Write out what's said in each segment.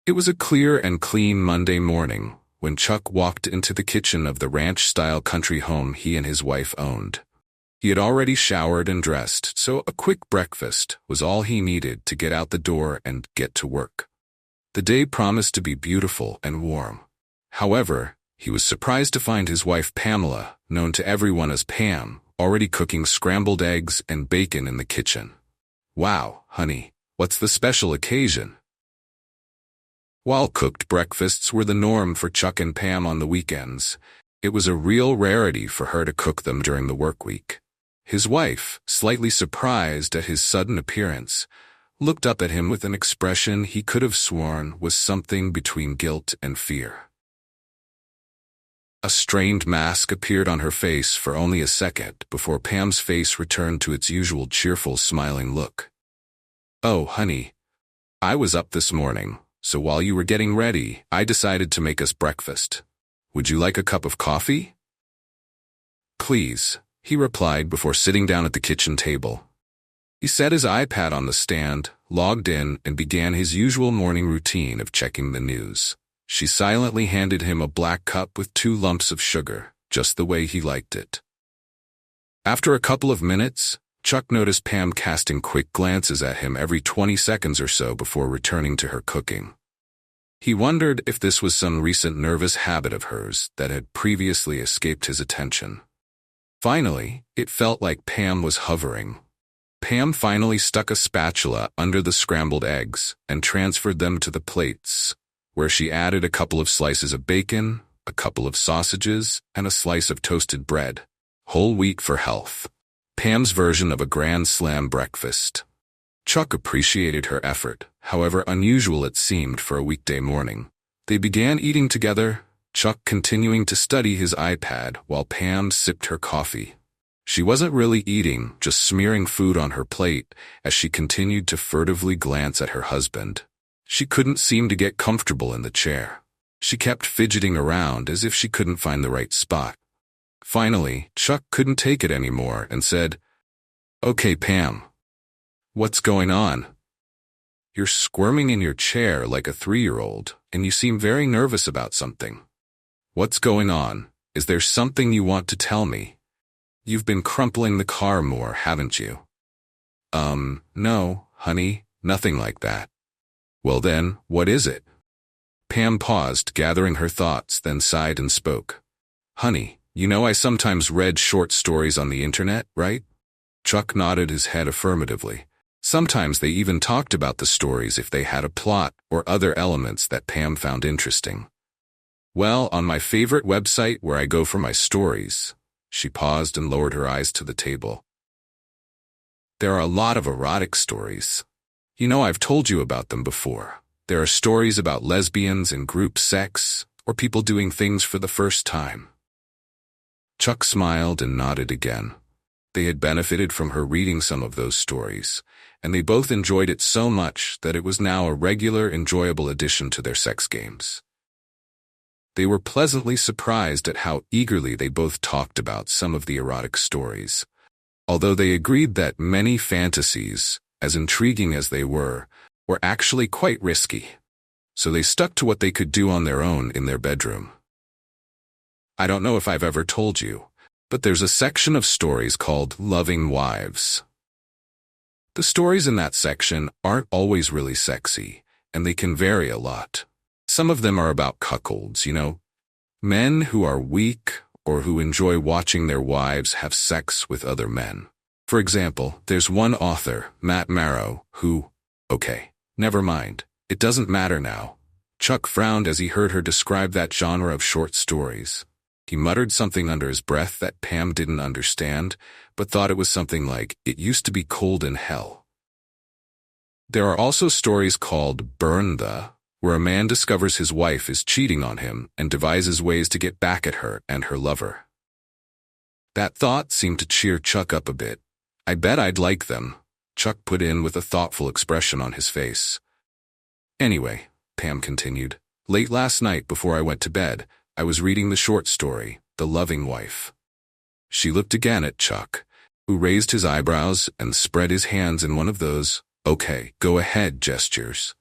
It was a clear and clean Monday morning when Chuck walked into the kitchen of the ranch-style country home he and his wife owned. He had already showered and dressed, so a quick breakfast was all he needed to get out the door and get to work. The day promised to be beautiful and warm. However, he was surprised to find his wife Pamela, known to everyone as Pam, already cooking scrambled eggs and bacon in the kitchen. "Wow, honey, what's the special occasion?" While cooked breakfasts were the norm for Chuck and Pam on the weekends, it was a real rarity for her to cook them during the work week. His wife, slightly surprised at his sudden appearance, looked up at him with an expression he could have sworn was something between guilt and fear. A strained mask appeared on her face for only a second before Pam's face returned to its usual cheerful, smiling look. "Oh, honey, I was up this morning, so while you were getting ready, I decided to make us breakfast. Would you like a cup of coffee?" "Please," he replied before sitting down at the kitchen table. He set his iPad on the stand, logged in, and began his usual morning routine of checking the news. She silently handed him a black cup with 2 lumps of sugar, just the way he liked it. After a couple of minutes, Chuck noticed Pam casting quick glances at him every 20 seconds or so before returning to her cooking. He wondered if this was some recent nervous habit of hers that had previously escaped his attention. Finally, it felt like Pam was hovering. Pam finally stuck a spatula under the scrambled eggs and transferred them to the plates, where she added a couple of slices of bacon, a couple of sausages, and a slice of toasted bread. Whole wheat for health. Pam's version of a grand slam breakfast. Chuck appreciated her effort, however unusual it seemed for a weekday morning. They began eating together, Chuck continuing to study his iPad while Pam sipped her coffee. She wasn't really eating, just smearing food on her plate as she continued to furtively glance at her husband. She couldn't seem to get comfortable in the chair. She kept fidgeting around as if she couldn't find the right spot. Finally, Chuck couldn't take it anymore and said, "Okay, Pam. What's going on? You're squirming in your chair like a 3-year-old, and you seem very nervous about something. What's going on? Is there something you want to tell me? You've been crumpling the car more, haven't you?" No, honey, nothing like that." "Well then, what is it?" Pam paused, gathering her thoughts, then sighed and spoke. "Honey, you know I sometimes read short stories on the internet, right?" Chuck nodded his head affirmatively. Sometimes they even talked about the stories if they had a plot or other elements that Pam found interesting. "Well, on my favorite website where I go for my stories." She paused and lowered her eyes to the table. "There are a lot of erotic stories. You know I've told you about them before. There are stories about lesbians and group sex, or people doing things for the first time." Chuck smiled and nodded again. They had benefited from her reading some of those stories, and they both enjoyed it so much that it was now a regular, enjoyable addition to their sex games. They were pleasantly surprised at how eagerly they both talked about some of the erotic stories, although they agreed that many fantasies, as intriguing as they were actually quite risky. So they stuck to what they could do on their own in their bedroom. I don't know if I've ever told you, but there's a section of stories called Loving Wives. The stories in that section aren't always really sexy, and they can vary a lot. Some of them are about cuckolds, men who are weak or who enjoy watching their wives have sex with other men. For example, there's one author, Matt Marrow, who... Okay, never mind. It doesn't matter now. Chuck frowned as he heard her describe that genre of short stories. He muttered something under his breath that Pam didn't understand, but thought it was something like, "It used to be cold in hell." There are also stories called Burn the, where a man discovers his wife is cheating on him and devises ways to get back at her and her lover. That thought seemed to cheer Chuck up a bit. "I bet I'd like them," Chuck put in with a thoughtful expression on his face. "Anyway," Pam continued, "late last night before I went to bed, I was reading the short story, The Loving Wife." She looked again at Chuck, who raised his eyebrows and spread his hands in one of those, "Okay, go ahead" gestures.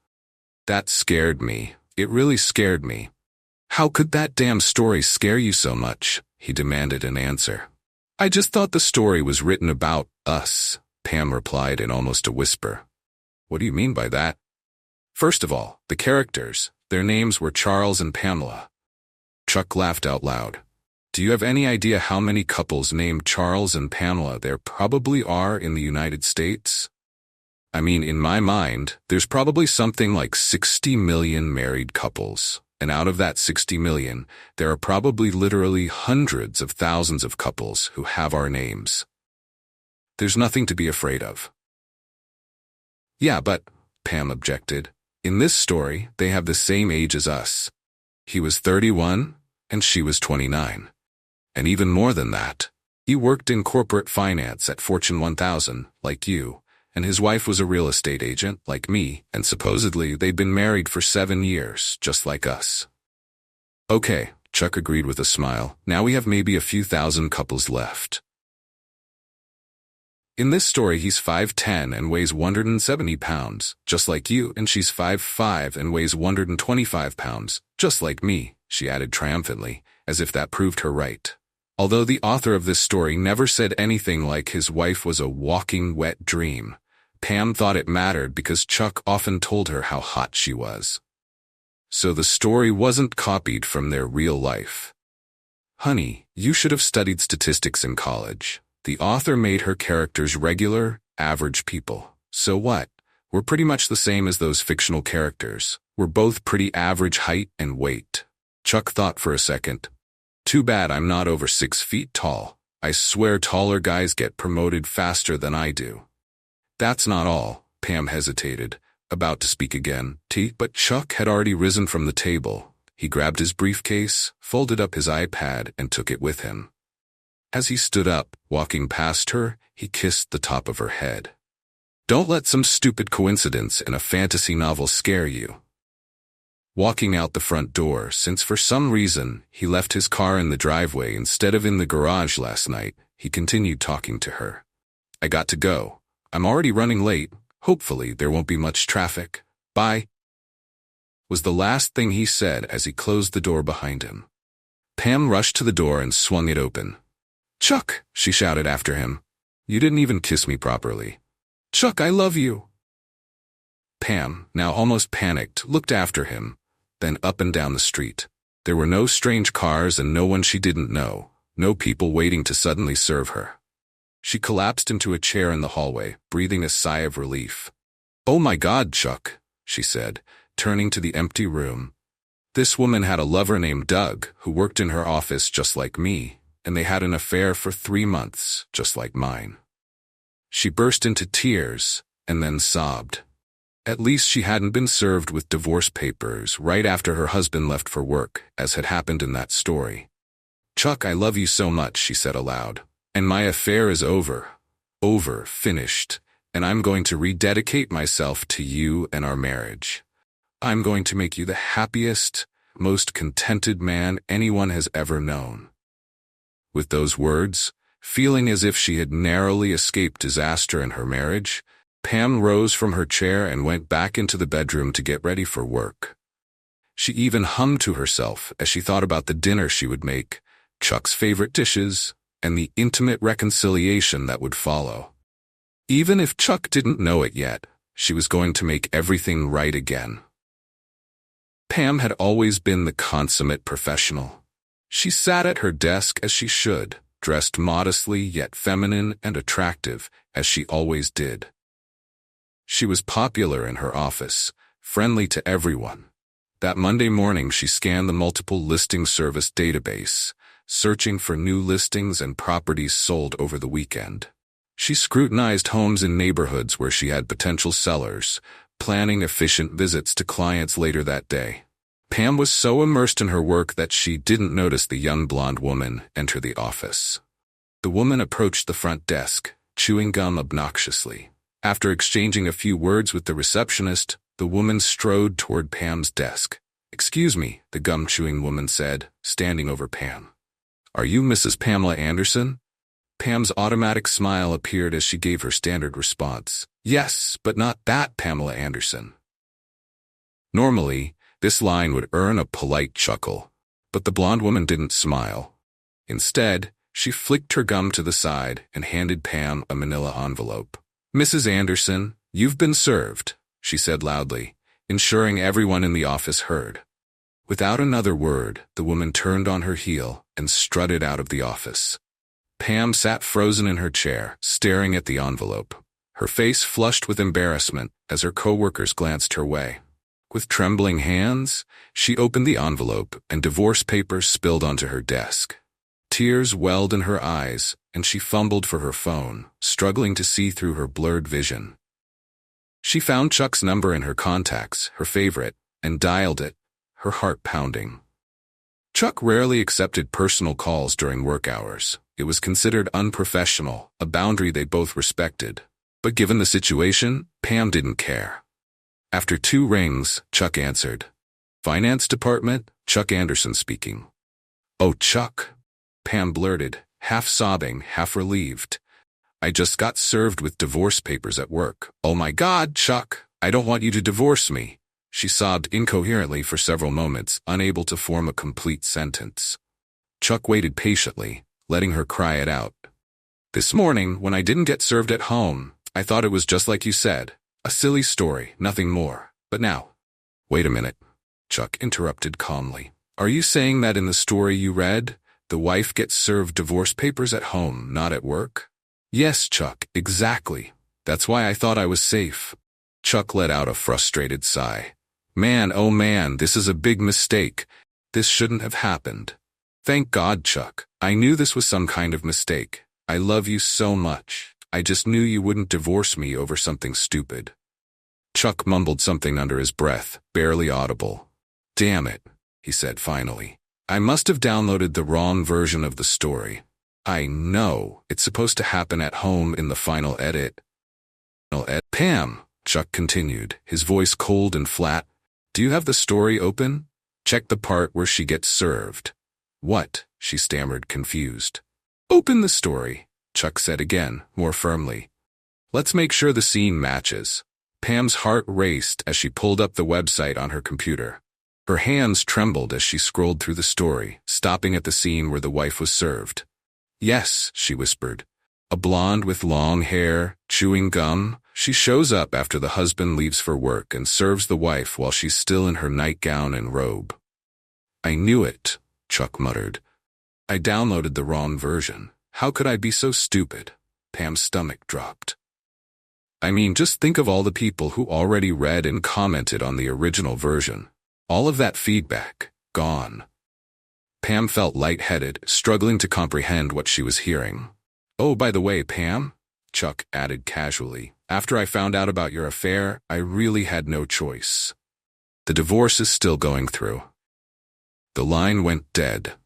That scared me. It really scared me. How could that damn story scare you so much? He demanded an answer. I just thought the story was written about us, Pam replied in almost a whisper. What do you mean by that? First of all, the characters. Their names were Charles and Pamela. Chuck laughed out loud. Do you have any idea how many couples named Charles and Pamela there probably are in the United States? I mean, in my mind, there's probably something like 60 million married couples. And out of that 60 million, there are probably literally hundreds of thousands of couples who have our names. There's nothing to be afraid of. Yeah, but, Pam objected, in this story, they have the same age as us. He was 31, and she was 29. And even more than that, he worked in corporate finance at Fortune 1000, like you, and his wife was a real estate agent, like me, and supposedly they'd been married for 7 years, just like us. Okay, Chuck agreed with a smile. Now we have maybe a few thousand couples left. In this story, he's 5'10" and weighs 170 pounds, just like you, and she's 5'5" and weighs 125 pounds, just like me, she added triumphantly, as if that proved her right. Although the author of this story never said anything like his wife was a walking wet dream, Pam thought it mattered because Chuck often told her how hot she was. So the story wasn't copied from their real life. Honey, you should have studied statistics in college. The author made her characters regular, average people. So what? We're pretty much the same as those fictional characters. We're both pretty average height and weight. Chuck thought for a second. Too bad I'm not over 6 feet tall. I swear taller guys get promoted faster than I do. That's not all, Pam hesitated, about to speak again. But Chuck had already risen from the table. He grabbed his briefcase, folded up his iPad, and took it with him. As he stood up, walking past her, he kissed the top of her head. Don't let some stupid coincidence in a fantasy novel scare you. Walking out the front door, since for some reason he left his car in the driveway instead of in the garage last night, he continued talking to her. I got to go. I'm already running late. Hopefully there won't be much traffic. Bye. Was the last thing he said as he closed the door behind him. Pam rushed to the door and swung it open. Chuck, she shouted after him. You didn't even kiss me properly. Chuck, I love you. Pam, now almost panicked, looked after him, then up and down the street. There were no strange cars and no one she didn't know, no people waiting to suddenly serve her. She collapsed into a chair in the hallway, breathing a sigh of relief. Oh my God, Chuck, she said, turning to the empty room. This woman had a lover named Doug, who worked in her office just like me, and they had an affair for 3 months, just like mine. She burst into tears, and then sobbed. At least she hadn't been served with divorce papers right after her husband left for work, as had happened in that story. Chuck, I love you so much, she said aloud. And my affair is over. Over, finished. And I'm going to rededicate myself to you and our marriage. I'm going to make you the happiest, most contented man anyone has ever known. With those words, feeling as if she had narrowly escaped disaster in her marriage, Pam rose from her chair and went back into the bedroom to get ready for work. She even hummed to herself as she thought about the dinner she would make, Chuck's favorite dishes, and the intimate reconciliation that would follow. Even if Chuck didn't know it yet, she was going to make everything right again. Pam had always been the consummate professional. She sat at her desk as she should, dressed modestly yet feminine and attractive, as she always did. She was popular in her office, friendly to everyone. That Monday morning she scanned the multiple listing service database, searching for new listings and properties sold over the weekend. She scrutinized homes in neighborhoods where she had potential sellers, planning efficient visits to clients later that day. Pam was so immersed in her work that she didn't notice the young blonde woman enter the office. The woman approached the front desk, chewing gum obnoxiously. After exchanging a few words with the receptionist, the woman strode toward Pam's desk. Excuse me, the gum-chewing woman said, standing over Pam. Are you Mrs. Pamela Anderson? Pam's automatic smile appeared as she gave her standard response. Yes, but not that Pamela Anderson. Normally, this line would earn a polite chuckle, but the blonde woman didn't smile. Instead, she flicked her gum to the side and handed Pam a manila envelope. "Mrs. Anderson, you've been served," she said loudly, ensuring everyone in the office heard. Without another word, the woman turned on her heel and strutted out of the office. Pam sat frozen in her chair, staring at the envelope, her face flushed with embarrassment as her coworkers glanced her way. With trembling hands, she opened the envelope and divorce papers spilled onto her desk. Tears welled in her eyes, and she fumbled for her phone, struggling to see through her blurred vision. She found Chuck's number in her contacts, her favorite, and dialed it, her heart pounding. Chuck rarely accepted personal calls during work hours. It was considered unprofessional, a boundary they both respected. But given the situation, Pam didn't care. After 2 rings, Chuck answered. "Finance Department, Chuck Anderson speaking." "Oh, Chuck," Pam blurted, half sobbing, half relieved. "I just got served with divorce papers at work." "Oh my God, Chuck, I don't want you to divorce me." She sobbed incoherently for several moments, unable to form a complete sentence. Chuck waited patiently, letting her cry it out. "This morning, when I didn't get served at home, I thought it was just like you said. A silly story, nothing more. But now—" "Wait a minute," Chuck interrupted calmly. "Are you saying that in the story you read, the wife gets served divorce papers at home, not at work?" "Yes, Chuck, exactly. That's why I thought I was safe." Chuck let out a frustrated sigh. "Man, oh man, this is a big mistake. This shouldn't have happened." "Thank God, Chuck. I knew this was some kind of mistake. I love you so much. I just knew you wouldn't divorce me over something stupid." Chuck mumbled something under his breath, barely audible. "Damn it," he said finally. "I must have downloaded the wrong version of the story. I know it's supposed to happen at home in the final edit." "Pam," Chuck continued, his voice cold and flat, "do you have the story open? Check the part where she gets served." "What?" she stammered, confused. "Open the story," Chuck said again, more firmly. "Let's make sure the scene matches." Pam's heart raced as she pulled up the website on her computer. Her hands trembled as she scrolled through the story, stopping at the scene where the wife was served. "Yes," she whispered. "A blonde with long hair, chewing gum. She shows up after the husband leaves for work and serves the wife while she's still in her nightgown and robe." "I knew it," Chuck muttered. "I downloaded the wrong version. How could I be so stupid?" Pam's stomach dropped. "I mean, just think of all the people who already read and commented on the original version. All of that feedback, gone." Pam felt lightheaded, struggling to comprehend what she was hearing. "Oh, by the way, Pam," Chuck added casually, "after I found out about your affair, I really had no choice. The divorce is still going through." The line went dead.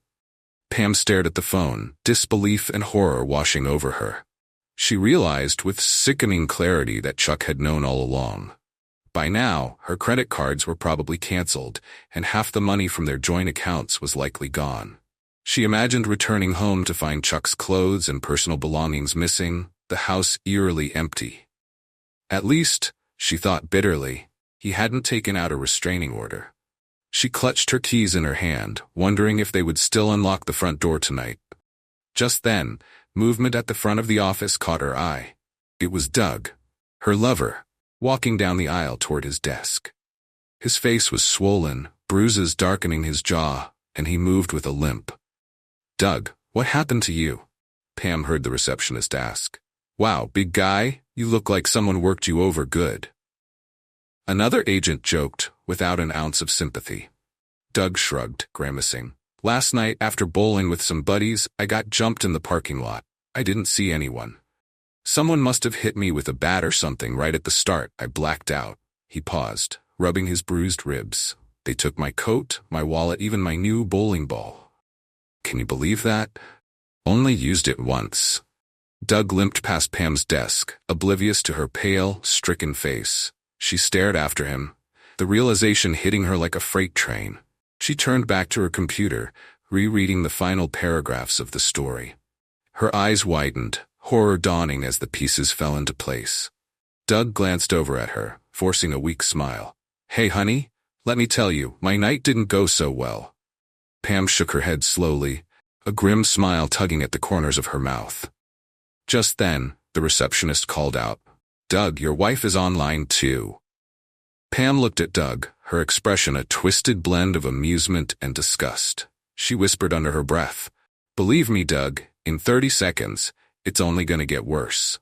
Pam stared at the phone, disbelief and horror washing over her. She realized with sickening clarity that Chuck had known all along. By now, her credit cards were probably canceled, and half the money from their joint accounts was likely gone. She imagined returning home to find Chuck's clothes and personal belongings missing, the house eerily empty. At least, she thought bitterly, he hadn't taken out a restraining order. She clutched her keys in her hand, wondering if they would still unlock the front door tonight. Just then, movement at the front of the office caught her eye. It was Doug, her lover, walking down the aisle toward his desk. His face was swollen, bruises darkening his jaw, and he moved with a limp. "Doug, what happened to you?" Pam heard the receptionist ask. "Wow, big guy, you look like someone worked you over good." Another agent joked, without an ounce of sympathy. Doug shrugged, grimacing. "Last night, after bowling with some buddies, I got jumped in the parking lot. I didn't see anyone. Someone must have hit me with a bat or something right at the start. I blacked out." He paused, rubbing his bruised ribs. "They took my coat, my wallet, even my new bowling ball. Can you believe that? Only used it once." Doug limped past Pam's desk, oblivious to her pale, stricken face. She stared after him, the realization hitting her like a freight train. She turned back to her computer, rereading the final paragraphs of the story. Her eyes widened, horror dawning as the pieces fell into place. Doug glanced over at her, forcing a weak smile. "Hey, honey, Let me tell you, my night didn't go so well. Pam shook her head slowly, a grim smile tugging at the corners of her mouth. Just then, the receptionist called out, "Doug, your wife is online too." Pam looked at Doug, her expression a twisted blend of amusement and disgust. She whispered under her breath, "Believe me, Doug, in 30 seconds, it's only gonna get worse."